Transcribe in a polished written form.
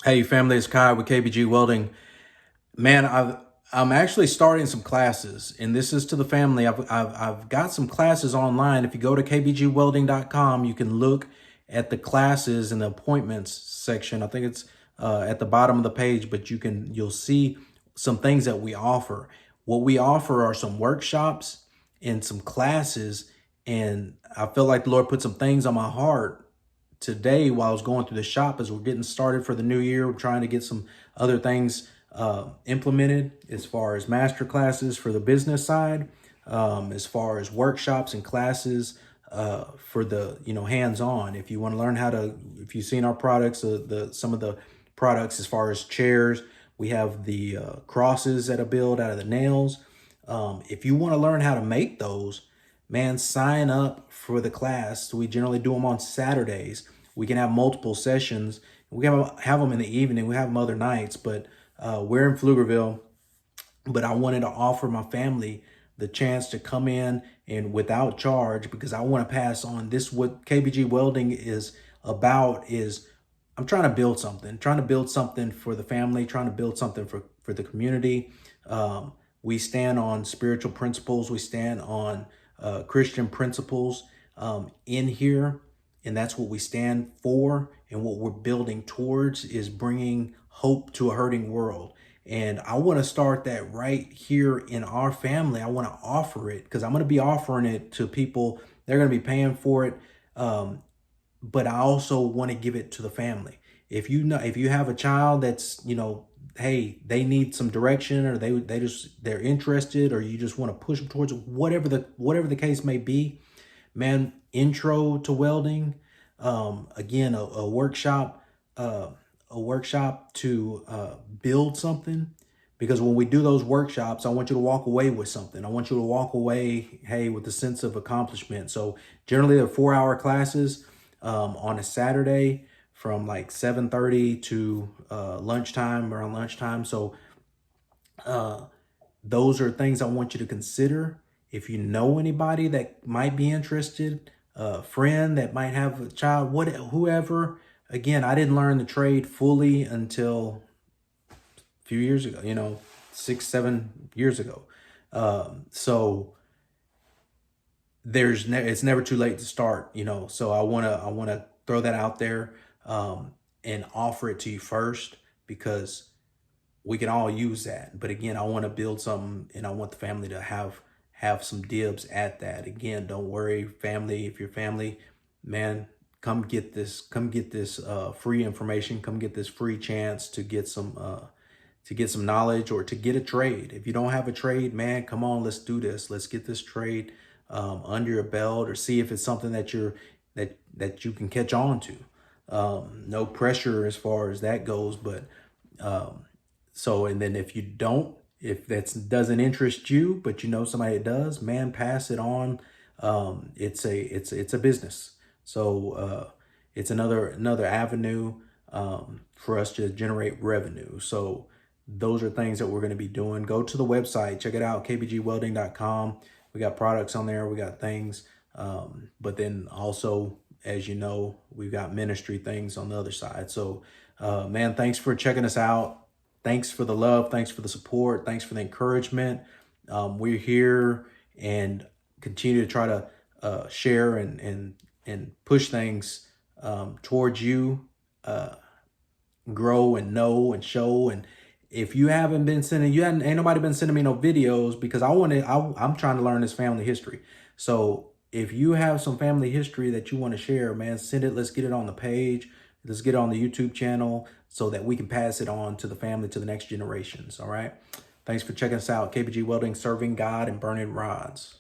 Hey family, it's Kai with KBG Welding. Man, I'm actually starting some classes, and this is to the family. I've got some classes online. If you go to kbgwelding.com, you can look at the classes and the appointments section. I think it's at the bottom of the page, but you'll see some things that we offer. What we offer are some workshops and some classes, and I feel like the Lord put some things on my heart today while I was going through the shop as we're getting started for the new year. We're trying to get some other things implemented as far as master classes for the business side, as far as workshops and classes for the hands-on. If you want to learn how to, if you've seen our products, some of the products as far as chairs, we have the crosses that are built out of the nails. If you want to learn how to make those, man, sign up for the class. We generally do them on Saturdays. We can have multiple sessions. We have them in the evening. We have them other nights, but we're in Pflugerville. But I wanted to offer my family the chance to come in and without charge, because I want to pass on this. What KBG Welding is about is I'm trying to build something for the family, trying to build something for the community. We stand on spiritual principles. We stand on Christian principles in here, and that's what we stand for. And what we're building towards is bringing hope to a hurting world. And I want to start that right here in our family. I want to offer it because I'm going to be offering it to people. They're going to be paying for it. But I also want to give it to the family. If you have a child that's, hey, they need some direction, or they're interested, or you just want to push them towards whatever the case may be, man, intro to welding, again, a workshop to build something. Because when we do those workshops, I want you to walk away with something. I want you to walk away, hey, with a sense of accomplishment. So generally they're 4-hour classes on a Saturday from like 7:30 to around lunchtime. So those are things I want you to consider. If you know anybody that might be interested, a friend that might have a child, whoever. Again, I didn't learn the trade fully until a few years ago, 6, 7 years ago. So it's never too late to start. So I want to throw that out there and offer it to you first, because we can all use that. But again, I want to build something, and I want the family to have some dibs at that. Again, don't worry, family. If you're family, man, come get this free information. Come get this free chance to get some knowledge, or to get a trade. If you don't have a trade, man, come on, let's do this. Let's get this trade under your belt, or see if it's something that you can catch on to. No pressure as far as that goes, but and then if that doesn't interest you, but you know somebody that does, man, pass it on. It's a business. So it's another avenue for us to generate revenue. So those are things that we're going to be doing. Go to the website, check it out, kbgwelding.com. We got products on there. We got things. But then also, as you know, we've got ministry things on the other side. So, man, thanks for checking us out. Thanks for the love. Thanks for the support. Thanks for the encouragement. We're here and continue to try to share and push things towards you, grow and know and show. And if you haven't been ain't nobody been sending me no videos, because I'm trying to learn this family history. So if you have some family history that you want to share, man, send it. Let's get it on the page. Let's get it on the YouTube channel so that we can pass it on to the family, to the next generations. All right. Thanks for checking us out. KBG Welding, serving God and burning rods.